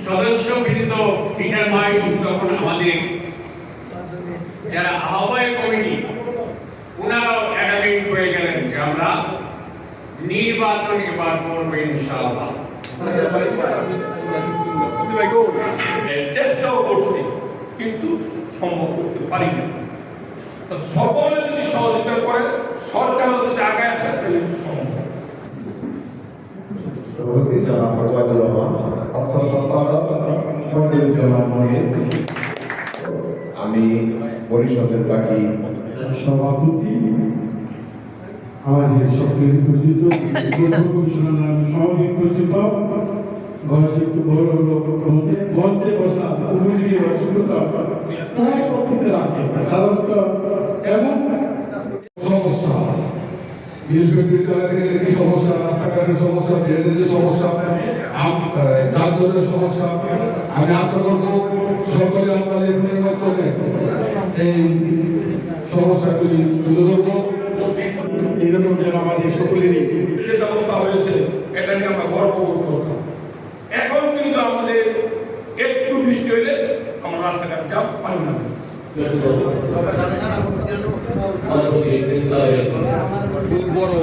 সদস্যবৃন্দ Peter mic তখন আমাদের যারা আহ্বায়ক কমিটি ওনারাও অ্যাডামেন্ট হয়ে গেলেন যে আমরা নির্বাচন এবার করবো ইনশাআল্লাহ। চেষ্টাও করছি কিন্তু সম্ভব করতে পারি না। সকলে যদি সহযোগিতা করে, সরকার যদি আগে আসে তাহলে সম্ভব। সভাপতি জনাব ওবায়দুর রহমান, অর্থ সম্পাদক মনিরুজ্জামান মনির, আমি পরিষদের বাকি সভাপতি আমাদের সকলের পরিচিত কমিশনার নামে সমাবেশ পরিচিত বয়স একটু বড় হলো মঞ্চে বসা উপযোগী অসুবিধা তাই করতে রাখে সাধারণত এমন সমস্যা বিদ্যুৎ চালাতে গেলে কি সমস্যা, রাস্তাঘাটের সমস্যা, ড্রেনেজের সমস্যা, যানজটের সমস্যা। আমি আশা করবো সকলে আমরা লেখনের মাধ্যমে এই সমস্যাগুলি তুলে ধরবো। এরকম যেন আমাদের সকলেরই যে ব্যবস্থা হয়েছে এটা নিয়ে আমরা গর্ব করতে। এখন কিন্তু আমাদের একটু বৃষ্টি হইলে আমরা রাস্তাঘাট জাম পাই না। বড়